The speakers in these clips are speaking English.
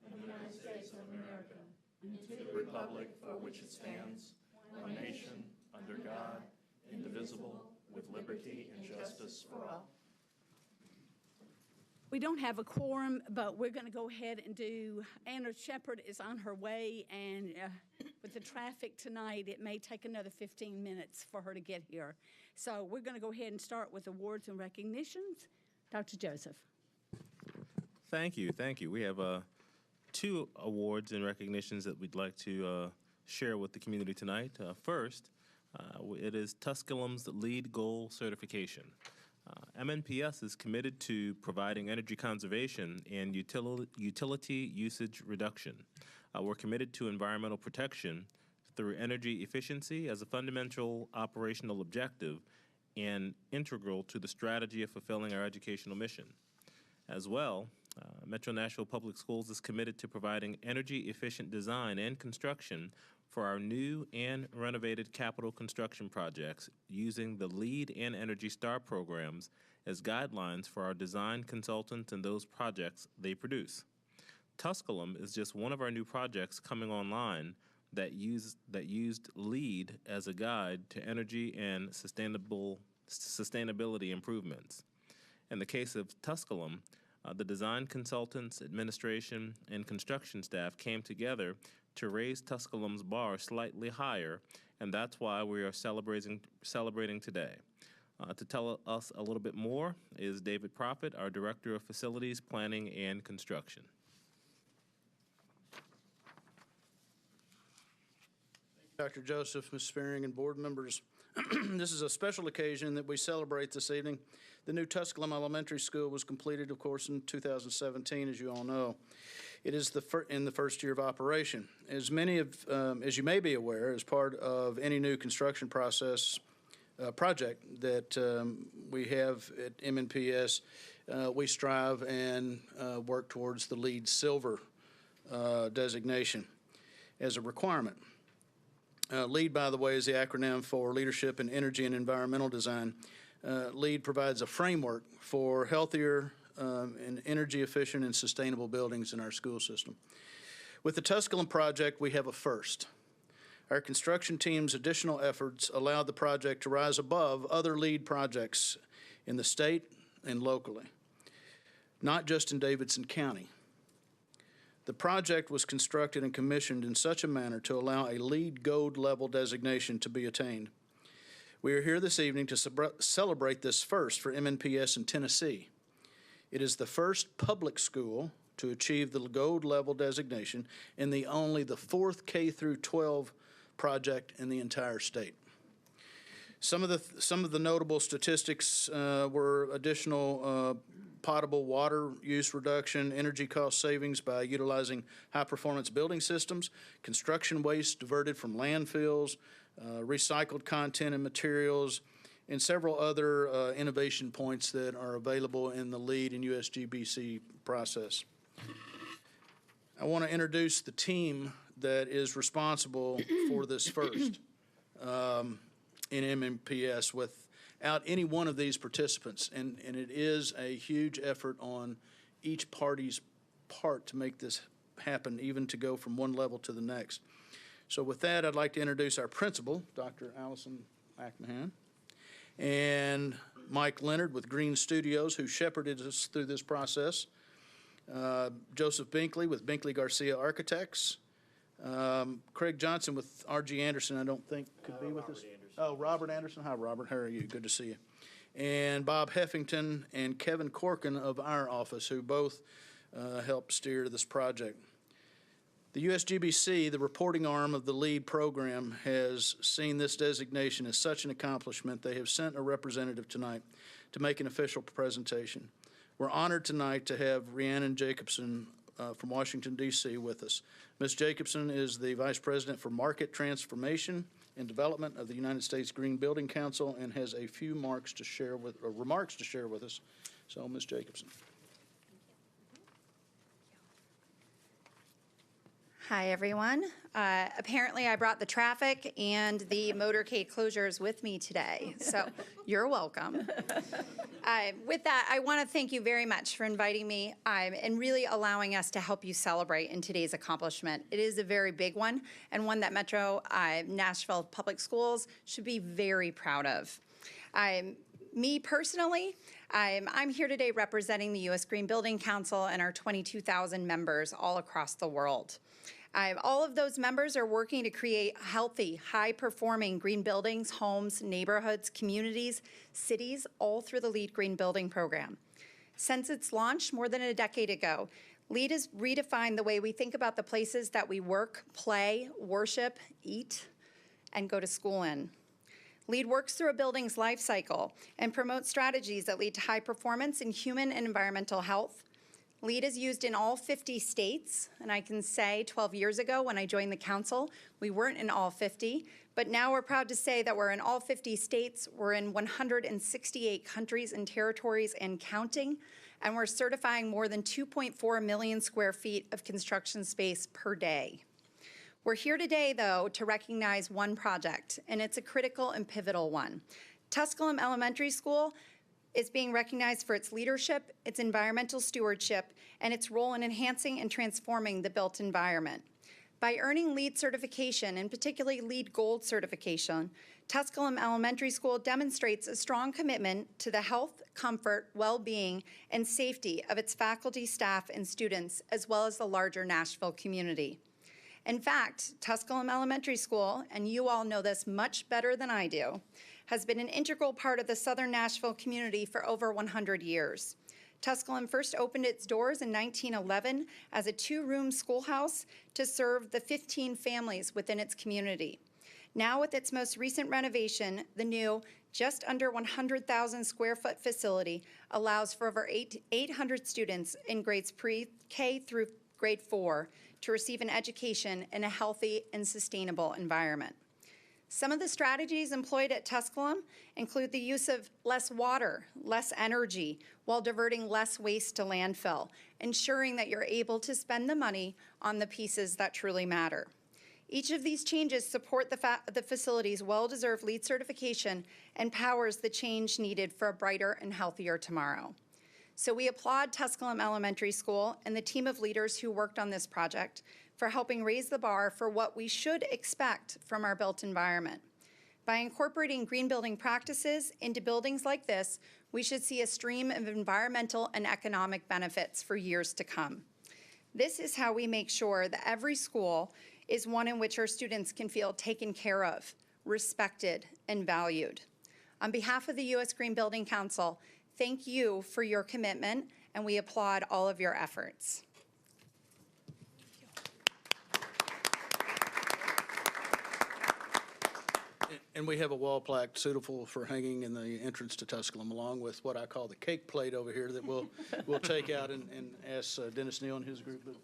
of the United States of America, and to the republic for which it stands, one nation, under God, indivisible, with liberty and justice for all. We don't have a quorum, but we're going to go ahead and do, Anna Shepherd is on her way, and with the traffic tonight, it may take another 15 minutes for her to get here. So we're going to go ahead and start with awards and recognitions. Dr. Joseph. Thank you. We have two awards and recognitions that we'd like to share with the community tonight. First, it is Tusculum's LEED Gold certification. MNPS is committed to providing energy conservation and utility usage reduction. We're committed to environmental protection through energy efficiency as a fundamental operational objective and integral to the strategy of fulfilling our educational mission. As well, Metro Nashville Public Schools is committed to providing energy-efficient design and construction for our new and renovated capital construction projects using the LEED and Energy Star programs as guidelines for our design consultants and those projects they produce. Tusculum is just one of our new projects coming online that used LEED as a guide to energy and sustainability improvements. In the case of Tusculum, the design consultants, administration, and construction staff came together to raise Tusculum's bar slightly higher, and that's why we are celebrating today. To tell us a little bit more is David Prophet, our Director of Facilities, Planning, and Construction. Dr. Joseph, Ms. Spearing, and board members. This is a special occasion that we celebrate this evening. The new Tusculum Elementary School was completed, of course, in 2017, as you all know. It is in the first year of operation. As you may be aware, as part of any new construction project that we have at MNPS, we strive and work towards the LEED Silver designation as a requirement. LEED, by the way, is the acronym for Leadership in Energy and Environmental Design. LEED provides a framework for healthier and energy-efficient and sustainable buildings in our school system. With the Tusculum project, we have a first. Our construction team's additional efforts allowed the project to rise above other LEED projects in the state and locally, not just in Davidson County. The project was constructed and commissioned in such a manner to allow a LEED Gold level designation to be attained. We are here this evening to celebrate this first for MNPS in Tennessee. It is the first public school to achieve the Gold level designation and only the fourth K through 12 project in the entire state. Some of the notable statistics were additional potable water use reduction, energy cost savings by utilizing high-performance building systems, construction waste diverted from landfills, recycled content and materials, and several other innovation points that are available in the LEED and USGBC process. I want to introduce the team that is responsible for this first in MNPS without any one of these participants, and it is a huge effort on each party's part to make this happen, even to go from one level to the next. So with that, I'd like to introduce our principal, Dr. Allison McMahon, and Mike Leonard with Green Studios, who shepherded us through this process, Joseph Binkley with Binkley Garcia Architects, Craig Johnson with R.G. Anderson, I don't think could be with us. Oh, Robert Anderson. Hi, Robert. How are you? Good to see you. And Bob Heffington and Kevin Corkin of our office, who both helped steer this project. The USGBC, the reporting arm of the LEED program, has seen this designation as such an accomplishment. They have sent a representative tonight to make an official presentation. We're honored tonight to have Rhiannon Jacobson from Washington, D.C. with us. Ms. Jacobson is the Vice President for Market Transformation and Development of the United States Green Building Council and has a few remarks to share with us. So, Ms. Jacobson. Hi, everyone. Apparently, I brought the traffic and the motorcade closures with me today, so you're welcome. With that, I want to thank you very much for inviting me and really allowing us to help you celebrate in today's accomplishment. It is a very big one and one that Metro Nashville Public Schools should be very proud of. Me personally, I'm here today representing the U.S. Green Building Council and our 22,000 members all across the world. All of those members are working to create healthy, high-performing green buildings, homes, neighborhoods, communities, cities, all through the LEED Green Building Program. Since its launch more than a decade ago, LEED has redefined the way we think about the places that we work, play, worship, eat, and go to school in. LEED works through a building's life cycle and promotes strategies that lead to high performance in human and environmental health. LEED is used in all 50 states, and I can say 12 years ago when I joined the council, we weren't in all 50, but now we're proud to say that we're in all 50 states, we're in 168 countries and territories and counting, and we're certifying more than 2.4 million square feet of construction space per day. We're here today, though, to recognize one project, and it's a critical and pivotal one. Tusculum Elementary School is being recognized for its leadership, its environmental stewardship, and its role in enhancing and transforming the built environment. By earning LEED certification, and particularly LEED Gold certification, Tusculum Elementary School demonstrates a strong commitment to the health, comfort, well-being, and safety of its faculty, staff, and students, as well as the larger Nashville community. In fact, Tusculum Elementary School, and you all know this much better than I do, has been an integral part of the Southern Nashville community for over 100 years. Tusculum first opened its doors in 1911 as a 2-room schoolhouse to serve the 15 families within its community. Now, with its most recent renovation, the new, just under 100,000 square foot facility allows for over 800 students in grades pre-K through grade 4 to receive an education in a healthy and sustainable environment. Some of the strategies employed at Tusculum include the use of less water, less energy, while diverting less waste to landfill, ensuring that you're able to spend the money on the pieces that truly matter. Each of these changes support the facility's well-deserved LEED certification and powers the change needed for a brighter and healthier tomorrow. So we applaud Tusculum Elementary School and the team of leaders who worked on this project for helping raise the bar for what we should expect from our built environment. By incorporating green building practices into buildings like this, we should see a stream of environmental and economic benefits for years to come. This is how we make sure that every school is one in which our students can feel taken care of, respected, and valued. On behalf of the U.S. Green Building Council, thank you for your commitment, and we applaud all of your efforts. And we have a wall plaque suitable for hanging in the entrance to Tusculum, along with what I call the cake plate over here that we'll take out and ask Dennis Neal and his group. But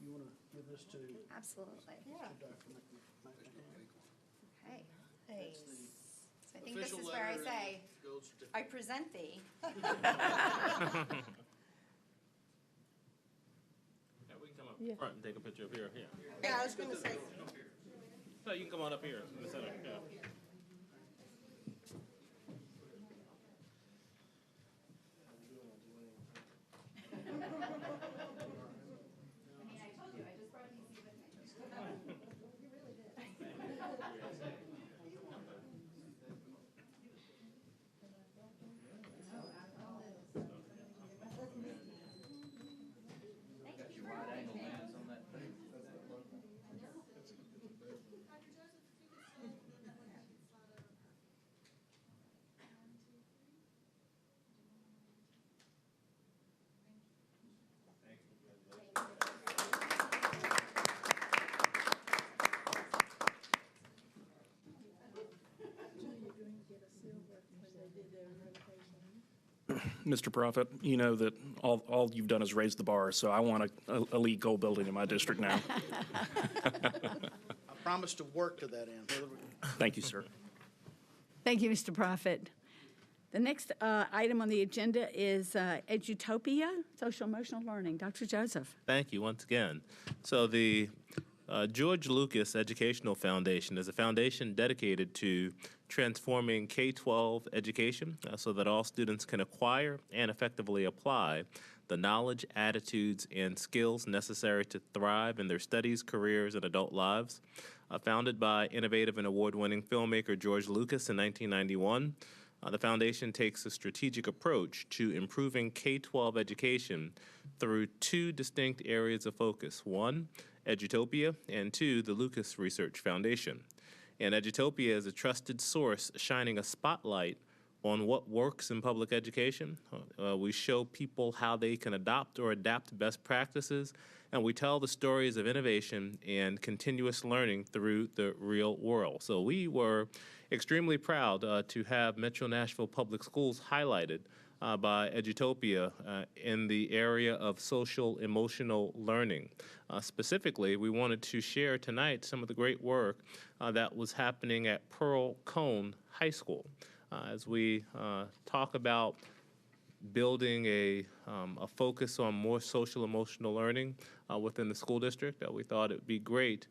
you want to give this to? Absolutely. Yeah. Okay. So I think this is where I say, I present thee. Yeah, we can come up front and take a picture of here. Yeah, I was going to say. No, you can come on up here in the center. Yeah. Mr. Prophet, you know that all you've done is raise the bar, so I want a LEED Gold building in my district now. I promise to work to that end. Thank you, sir. Thank you, Mr. Prophet. The next item on the agenda is Edutopia, Social Emotional Learning. Dr. Joseph. Thank you once again. So the George Lucas Educational Foundation is a foundation dedicated to transforming K-12 education so that all students can acquire and effectively apply the knowledge, attitudes, and skills necessary to thrive in their studies, careers, and adult lives. Founded by innovative and award-winning filmmaker George Lucas in 1991, the foundation takes a strategic approach to improving K-12 education through two distinct areas of focus. One, Edutopia, and two, the Lucas Research Foundation. And Edutopia is a trusted source shining a spotlight on what works in public education. We show people how they can adopt or adapt best practices, and we tell the stories of innovation and continuous learning through the real world. So we were extremely proud to have Metro Nashville Public Schools highlighted by Edutopia in the area of social emotional learning. Specifically, we wanted to share tonight some of the great work that was happening at Pearl Cone High School. As we talk about building a focus on more social emotional learning within the school district, we thought it would be great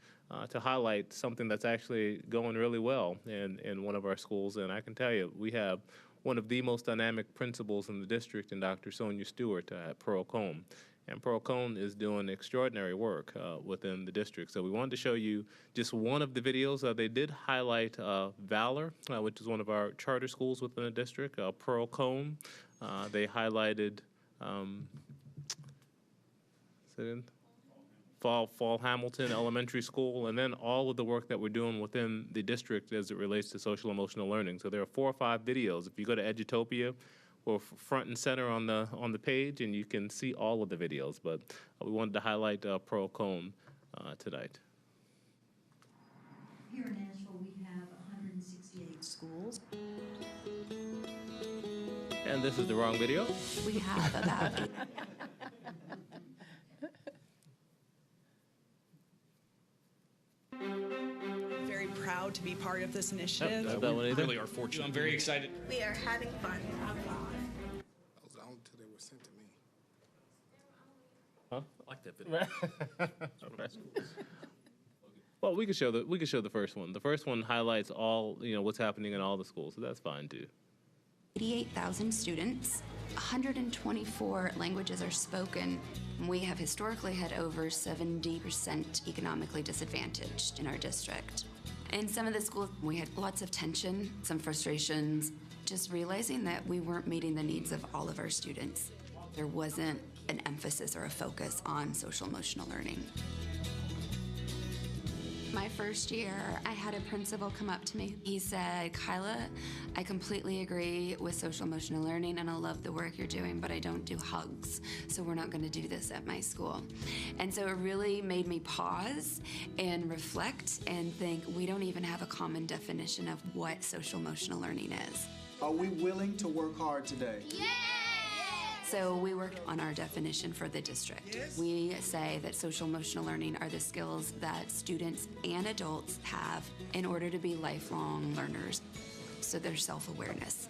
to highlight something that's actually going really well in one of our schools. And I can tell you, we have one of the most dynamic principals in the district in Dr. Sonia Stewart at Pearl Cone. And Pearl Cone is doing extraordinary work within the district. So we wanted to show you just one of the videos. They did highlight Valor, which is one of our charter schools within the district, Pearl Cone. They highlighted Fall Hamilton Elementary School, and then all of the work that we're doing within the district as it relates to social emotional learning. So there are 4 or 5 videos. If you go to Edutopia, we're front and center on the page, and you can see all of the videos. But we wanted to highlight Pearl Cone tonight. Here in Nashville, we have 168 schools. And this is the wrong video. We have about Very proud to be part of this initiative. Yep, that one either. Really are fortunate. I'm very excited. We are having fun. That was the only two that were sent to me. Huh? I like that video. Well, we could show the first one. The first one highlights all what's happening in all the schools, so that's fine too. 88,000 students, 124 languages are spoken. We have historically had over 70% economically disadvantaged in our district. In some of the schools, we had lots of tension, some frustrations, just realizing that we weren't meeting the needs of all of our students. There wasn't an emphasis or a focus on social emotional learning. My first year, I had a principal come up to me. He said, Kyla, I completely agree with social emotional learning and I love the work you're doing, but I don't do hugs, so we're not going to do this at my school. And so it really made me pause and reflect and think we don't even have a common definition of what social emotional learning is. Are we willing to work hard today? Yeah! So we worked on our definition for the district. We say that social emotional learning are the skills that students and adults have in order to be lifelong learners. So their self-awareness,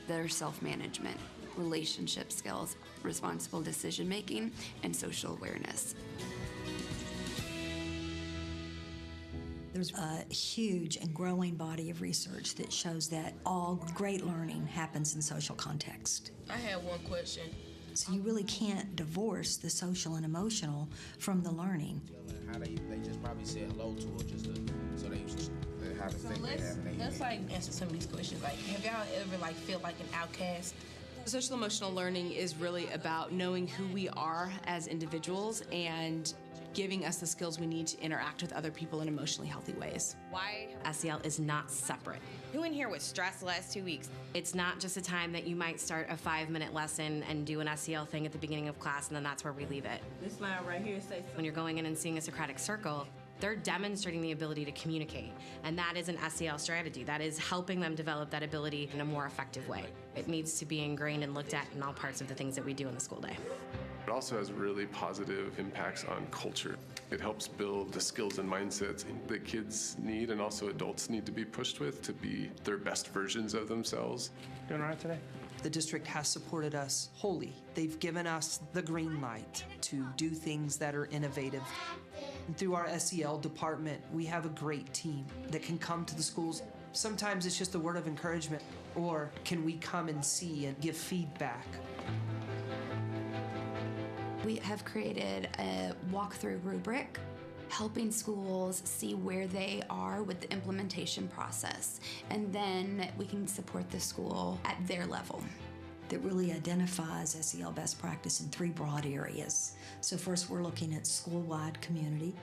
their self-management, relationship skills, responsible decision-making, and social awareness. There's a huge and growing body of research that shows that all great learning happens in social context. I have one question. So you really can't divorce the social and emotional from the learning. How they just probably said hello to her just so they have to think they have an Let's answer some of these questions. Like, have y'all ever feel like an outcast? Social emotional learning is really about knowing who we are as individuals and giving us the skills we need to interact with other people in emotionally healthy ways. Why SEL is not separate. Who in here was stressed the last 2 weeks? It's not just a time that you might start a 5-minute lesson and do an SEL thing at the beginning of class, and then that's where we leave it. This line right here says When you're going in and seeing a Socratic circle, they're demonstrating the ability to communicate, and that is an SEL strategy. That is helping them develop that ability in a more effective way. It needs to be ingrained and looked at in all parts of the things that we do in the school day. It also has really positive impacts on culture. It helps build the skills and mindsets that kids need and also adults need to be pushed with to be their best versions of themselves. Doing all right today? The district has supported us wholly. They've given us the green light to do things that are innovative. And through our SEL department, we have a great team that can come to the schools. Sometimes it's just a word of encouragement, or can we come and see and give feedback? We have created a walkthrough rubric, helping schools see where they are with the implementation process, and then we can support the school at their level. That really identifies SEL best practice in 3 broad areas. So first, we're looking at school-wide community.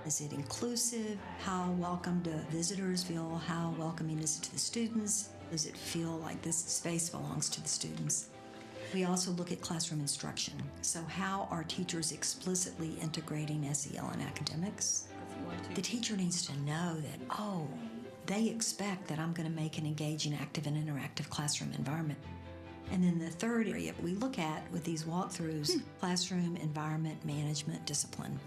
Is it inclusive? How welcome do visitors feel? How welcoming is it to the students? Does it feel like this space belongs to the students? We also look at classroom instruction. So how are teachers explicitly integrating SEL in academics? The teacher needs to know that, oh, they expect that I'm going to make an engaging, active, and interactive classroom environment. And then the third area we look at with these walkthroughs, classroom environment management discipline.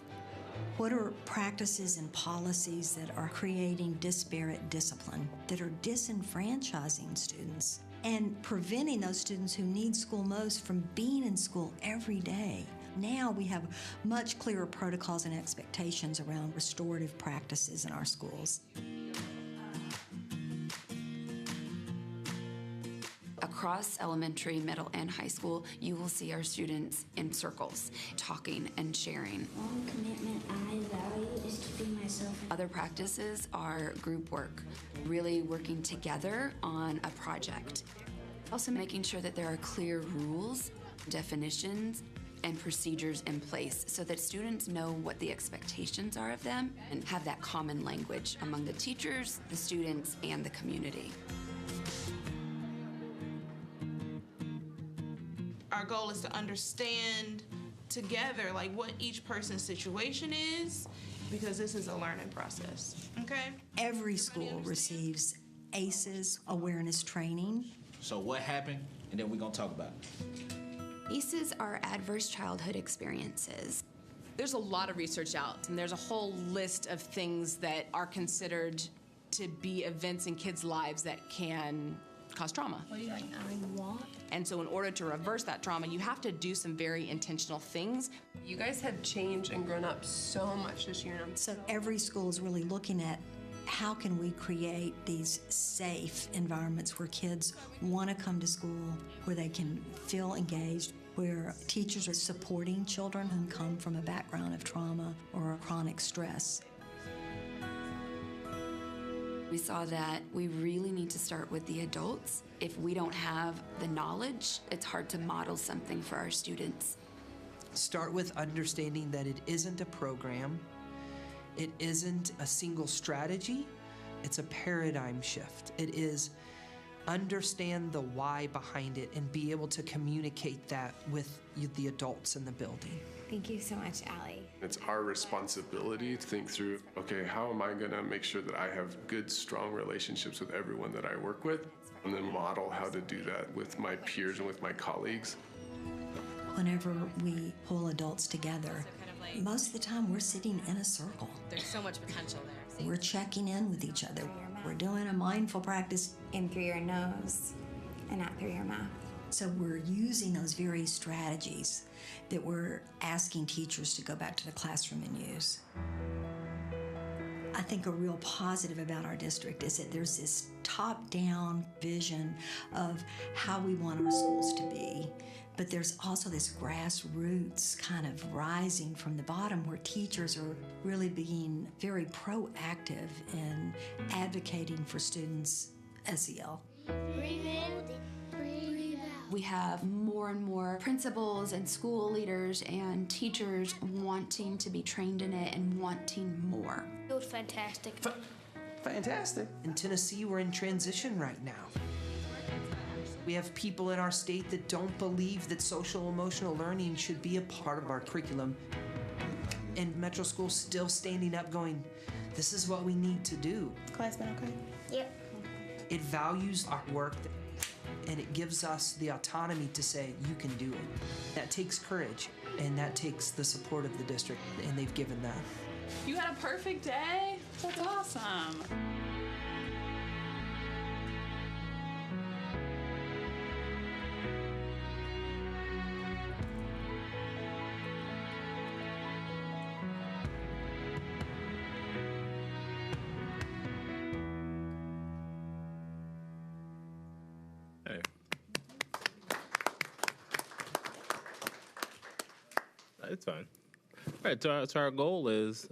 What are practices and policies that are creating disparate discipline, that are disenfranchising students and preventing those students who need school most from being in school every day? Now we have much clearer protocols and expectations around restorative practices in our schools. Across elementary, middle, and high school, you will see our students in circles, talking and sharing. One commitment I value is to be myself. Other practices are group work, really working together on a project. Also making sure that there are clear rules, definitions, and procedures in place so that students know what the expectations are of them and have that common language among the teachers, the students, and the community. Our goal is to understand together like what each person's situation is, because this is a learning process, okay? Every school receives ACEs awareness training. So what happened, and then we're gonna talk about it. ACEs are adverse childhood experiences. There's a lot of research out, and there's a whole list of things that are considered to be events in kids' lives that can cause trauma. What do you like? I want. And so in order to reverse that trauma, you have to do some very intentional things. You guys have changed and grown up so much this year. And I'm So every school is really looking at how can we create these safe environments where kids want to come to school, where they can feel engaged, where teachers are supporting children who come from a background of trauma or chronic stress. We saw that we really need to start with the adults. If we don't have the knowledge, it's hard to model something for our students. Start with understanding that it isn't a program, it isn't a single strategy, it's a paradigm shift. It is understand the why behind it and be able to communicate that with the adults in the building. Thank you so much, Allie. It's our responsibility to think through, okay, how am I gonna make sure that I have good, strong relationships with everyone that I work with, and then model how to do that with my peers and with my colleagues. Whenever we pull adults together, most of the time we're sitting in a circle. There's so much potential there. We're checking in with each other. We're doing a mindful practice. In through your nose and out through your mouth. So we're using those very strategies that we're asking teachers to go back to the classroom and use. I think a real positive about our district is that there's this top-down vision of how we want our schools to be, but there's also this grassroots kind of rising from the bottom where teachers are really being very proactive in advocating for students' SEL. Breathe in, breathe out. We have more and more principals and school leaders and teachers wanting to be trained in it and wanting more. It was fantastic. Fantastic. In Tennessee, we're in transition right now. We have people in our state that don't believe that social emotional learning should be a part of our curriculum. And Metro School's still standing up going, this is what we need to do. Class been okay? Yep. It values our work and it gives us the autonomy to say, you can do it. That takes courage and that takes the support of the district, and they've given that. You had a perfect day? That's awesome. It's fine. All right, so our goal is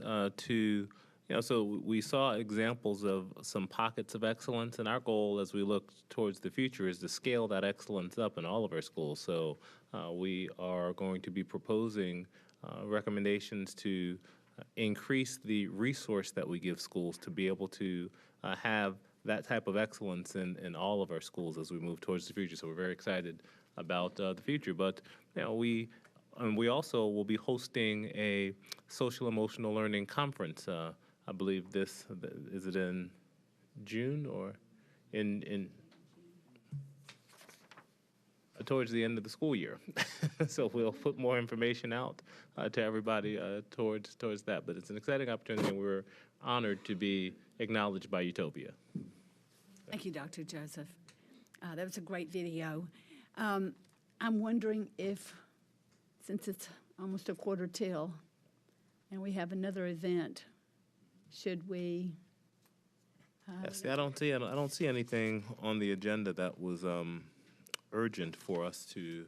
so we saw examples of some pockets of excellence, and our goal as we look towards the future is to scale that excellence up in all of our schools. So we are going to be proposing recommendations to increase the resource that we give schools to be able to have that type of excellence in all of our schools as we move towards the future. So we're very excited about the future. But we also will be hosting a social emotional learning conference. I believe is it in June or in towards the end of the school year. So we'll put more information out to everybody towards that. But it's an exciting opportunity, and we're honored to be acknowledged by Utopia. Thank you, Dr. Joseph. That was a great video. I'm wondering if, since it's almost a quarter till, and we have another event, should we? Yes, I don't see anything on the agenda that was urgent for us to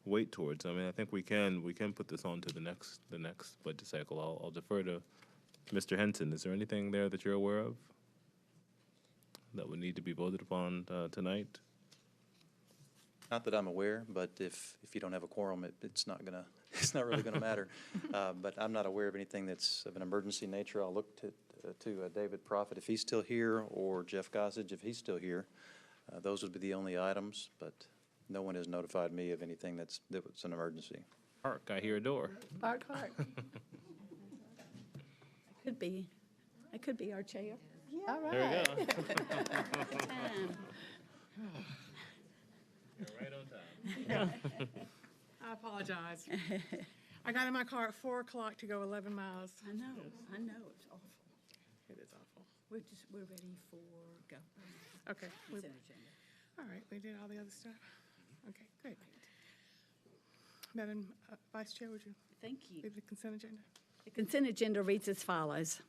wait towards. I mean, I think we can put this on to the next budget cycle. I'll defer to Mr. Henson. Is there anything there that you're aware of that would need to be voted upon tonight? Not that I'm aware, but if you don't have a quorum, it's not really gonna matter. But I'm not aware of anything that's of an emergency nature. I'll look to David Prophet if he's still here, or Jeff Gossage if he's still here. Those would be the only items, but no one has notified me of anything that was an emergency. Hark, I hear a door. Hark. It could be our chair. Yeah. All right. There we go. Good time. You're right on time. I apologize. I got in my car at 4 o'clock to go 11 miles. I know, it's awful. It is awful. We're ready for go. Okay. Consent agenda. All right, we did all the other stuff. Okay, great. Madam Vice Chair, would you? Thank you. Read the consent agenda? The consent agenda reads as follows.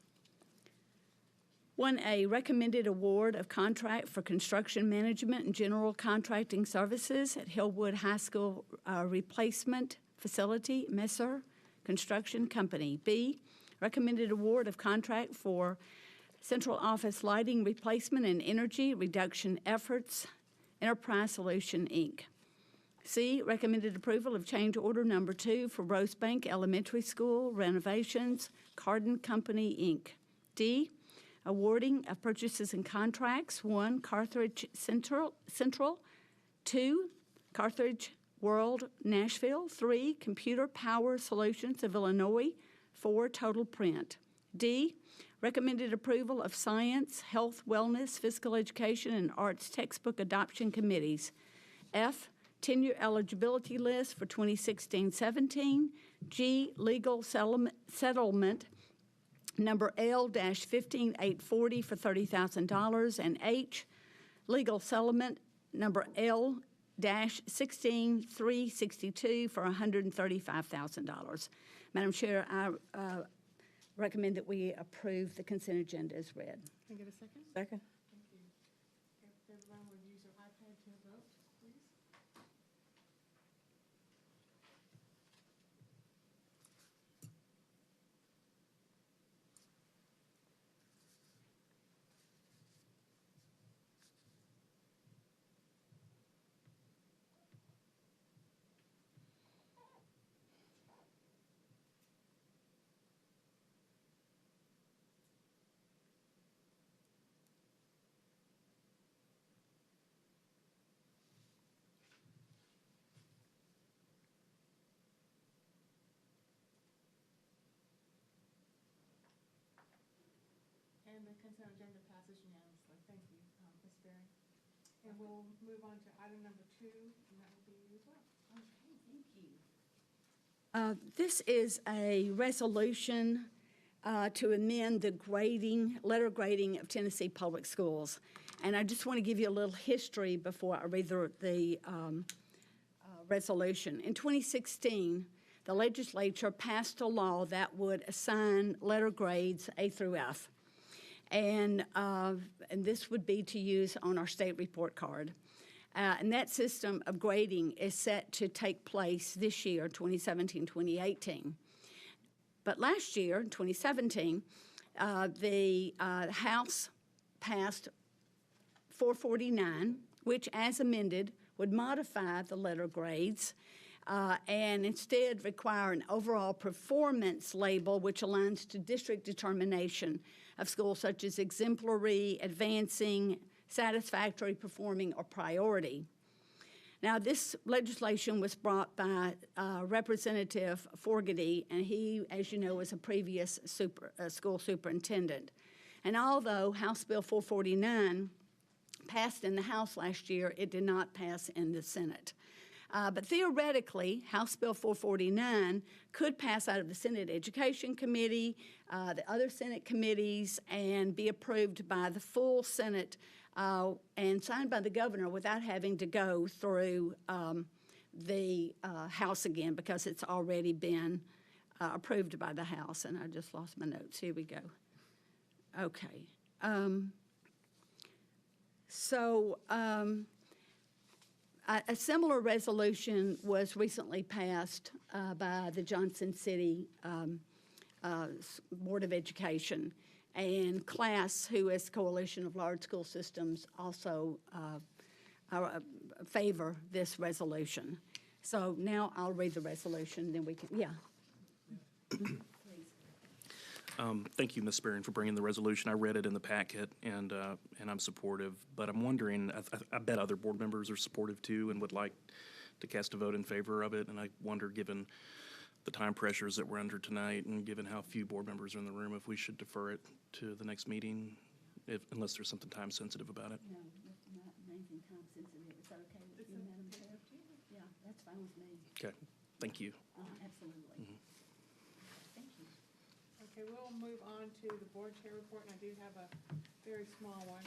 1A, recommended award of contract for construction management and general contracting services at Hillwood High School Replacement Facility, Messer Construction Company. B, recommended award of contract for central office lighting replacement and energy reduction efforts, Enterprise Solution, Inc. C, recommended approval of change order number 2 for Rosebank Elementary School renovations, Carden Company, Inc. D, awarding of purchases and contracts. 1, Carthage Central. 2, Carthage World, Nashville. 3, Computer Power Solutions of Illinois. 4, Total Print. D, recommended approval of science, health, wellness, physical education, and arts textbook adoption committees. F, tenure eligibility list for 2016-17. G, legal settlement number L-15840 for $30,000. And H, legal settlement number L-16362 for $135,000. Madam Chair, I recommend that we approve the consent agenda as read. Can I get a second? Second. Thank you. If everyone would use their iPad to vote, please. And the consent agenda passes unanimously. Thank you, Ms. Berry. And we'll move on to item number 2, and that will be you as well. Okay, thank you. This is a resolution to amend the letter grading of Tennessee Public Schools. And I just want to give you a little history before I read the resolution. In 2016, the legislature passed a law that would assign letter grades A through F. And this would be to use on our state report card. And that system of grading is set to take place this year, 2017-2018. But last year, 2017, the House passed 449, which, as amended, would modify the letter grades and instead require an overall performance label which aligns to district determination of schools such as exemplary, advancing, satisfactory, performing, or priority. Now, this legislation was brought by Representative Fogarty, and he, as you know, was a previous school superintendent. And although House Bill 449 passed in the House last year, it did not pass in the Senate. But theoretically, House Bill 449 could pass out of the Senate Education Committee, the other Senate committees, and be approved by the full Senate and signed by the governor without having to go through the House again, because it's already been approved by the House. And I just lost my notes. Here we go. Okay. A similar resolution was recently passed by the Johnson City Board of Education. And CLAS, who is Coalition of Large School Systems, also favor this resolution. So now I'll read the resolution, then we can, yeah. Thank you, Ms. Sperry, for bringing the resolution. I read it in the packet, and I'm supportive. But I'm wondering, I bet other board members are supportive too and would like to cast a vote in favor of it. And I wonder, given the time pressures that we're under tonight and given how few board members are in the room, if we should defer it to the next meeting, unless there's something time sensitive about it. No, not anything time sensitive. Is that okay with you, Madam Chair? Yeah, that's fine with me. Okay, thank you. Absolutely. Thank you. Okay, we'll move on to the board chair report, and I do have a very small one.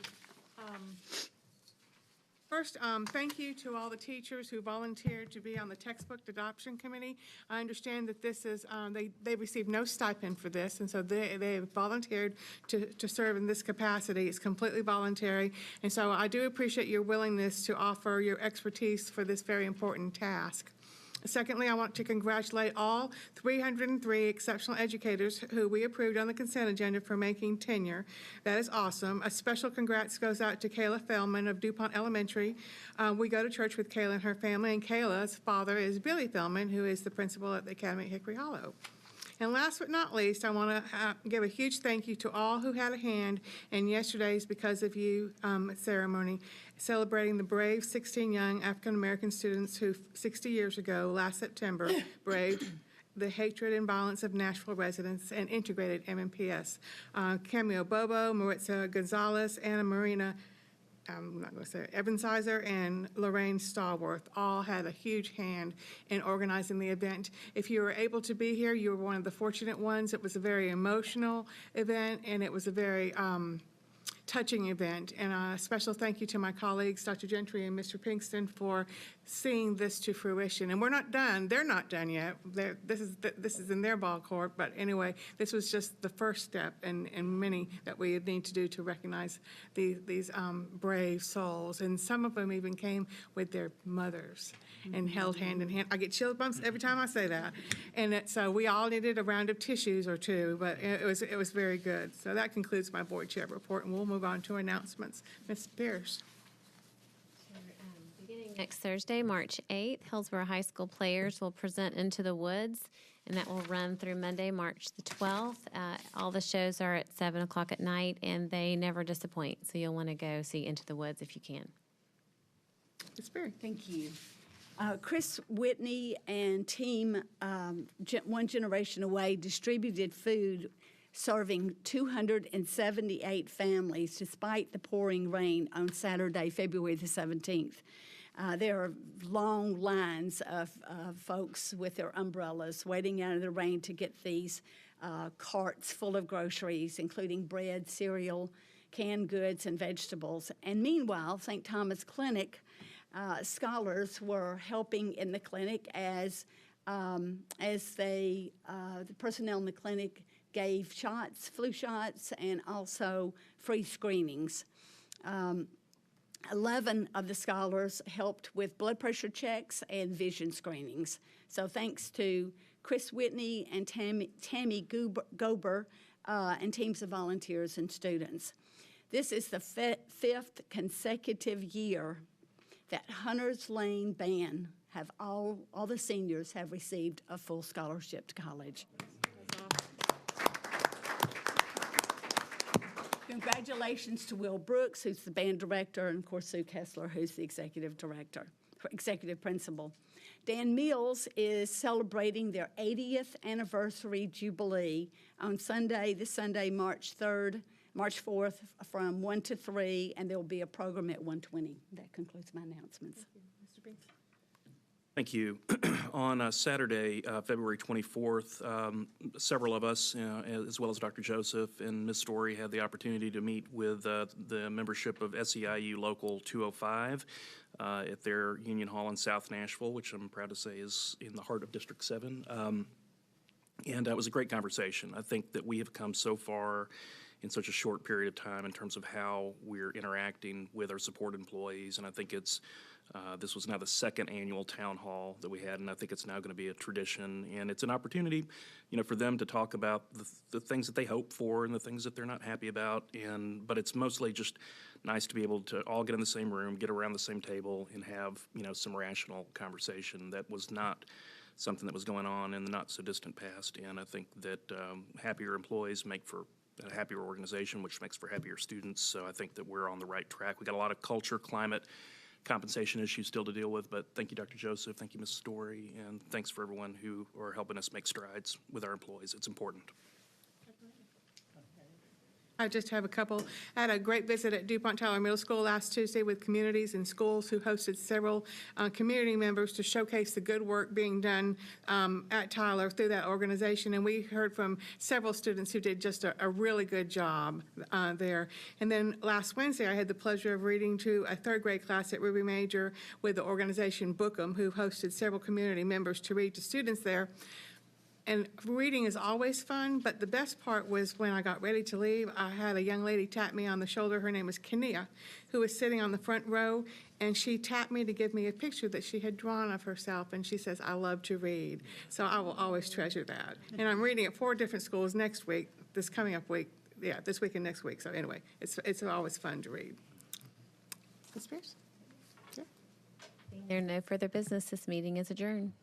First, thank you to all the teachers who volunteered to be on the textbook adoption committee. I understand that this is, they received no stipend for this, and so they have volunteered to serve in this capacity. It's completely voluntary, and so I do appreciate your willingness to offer your expertise for this very important task. Secondly, I want to congratulate all 303 exceptional educators who we approved on the consent agenda for making tenure. That is awesome. A special congrats goes out to Kayla Feldman of DuPont Elementary. We go to church with Kayla and her family, and Kayla's father is Billy Feldman, who is the principal at the Academy at Hickory Hollow. And last but not least, I want to give a huge thank you to all who had a hand in yesterday's Because of You ceremony, celebrating the brave 16 young African-American students who 60 years ago, last September, braved the hatred and violence of Nashville residents and integrated MNPS. Cameo Bobo, Maritza Gonzalez, Anna Marina, I'm not going to say it, Evansizer and Lorraine Stallworth all had a huge hand in organizing the event. If you were able to be here, you were one of the fortunate ones. It was a very emotional event, and it was a very touching event. And a special thank you to my colleagues, Dr. Gentry and Mr. Pinkston, for seeing this to fruition. And we're not done. They're not done yet. This is in their ball court. But anyway, this was just the first step in many that we need to do to recognize these brave souls. And some of them even came with their mothers and held hand in hand. I get chill bumps every time I say that. And so we all needed a round of tissues or two, but it was very good. So that concludes my board chair report, and we'll move on to announcements. Ms. Pierce. Beginning next Thursday, March 8th, Hillsborough High School players will present Into the Woods, and that will run through Monday, March the 12th. All the shows are at 7 o'clock at night, and they never disappoint, so you'll want to go see Into the Woods if you can. Ms. Perry. Thank you. Chris Whitney and team One Generation Away distributed food serving 278 families despite the pouring rain on Saturday, February the 17th. There are long lines of folks with their umbrellas waiting out of the rain to get these carts full of groceries, including bread, cereal, canned goods, and vegetables. And meanwhile, St. Thomas Clinic scholars were helping in the clinic as the personnel in the clinic gave shots, flu shots, and also free screenings. 11 of the scholars helped with blood pressure checks and vision screenings. So thanks to Chris Whitney and Tammy Gober and teams of volunteers and students. This is the fifth consecutive year that Hunters Lane Band have all the seniors have received a full scholarship to college. Congratulations to Will Brooks, who's the band director, and of course Sue Kessler, who's the executive principal. Dan Mills is celebrating their 80th anniversary jubilee on Sunday, this Sunday, March 4th, from 1 to 3, and there will be a program at 1:20. That concludes my announcements. Mr. Binks. Thank you. On Saturday, February 24th, several of us, as well as Dr. Joseph and Ms. Story, had the opportunity to meet with the membership of SEIU Local 205 at their Union Hall in South Nashville, which I'm proud to say is in the heart of District 7. And it was a great conversation. I think that we have come so far in such a short period of time in terms of how we're interacting with our support employees, and I think it's this was now the second annual town hall that we had, and I think it's now going to be a tradition, and it's an opportunity, for them to talk about the things that they hope for and the things that they're not happy about, but it's mostly just nice to be able to all get in the same room, get around the same table, and have, some rational conversation. That was not something that was going on in the not-so-distant past, and I think that happier employees make for a happier organization, which makes for happier students, so I think that we're on the right track. We got a lot of culture, climate, compensation issues still to deal with, but thank you, Dr. Joseph, thank you, Ms. Story, and thanks for everyone who are helping us make strides with our employees. It's important. I just have a couple. I had a great visit at DuPont Tyler Middle School last Tuesday with communities and schools who hosted several community members to showcase the good work being done at Tyler through that organization. And we heard from several students who did just a really good job there. And then last Wednesday, I had the pleasure of reading to a third grade class at Ruby Major with the organization Bookham, who hosted several community members to read to students there. And reading is always fun, but the best part was when I got ready to leave, I had a young lady tap me on the shoulder. Her name was Kenia, who was sitting on the front row, and she tapped me to give me a picture that she had drawn of herself, and she says, "I love to read." So I will always treasure that. And I'm reading at 4 different schools next week, this coming up week, this week and next week. So anyway, it's always fun to read. Ms. Pierce? Yeah. There are no further business. This meeting is adjourned.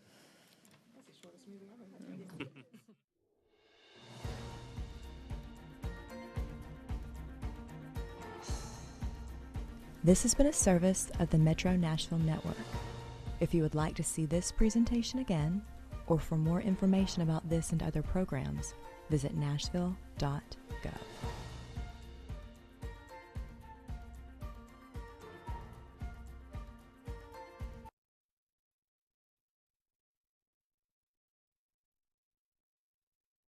This has been a service of the Metro Nashville Network. If you would like to see this presentation again, or for more information about this and other programs, visit nashville.gov.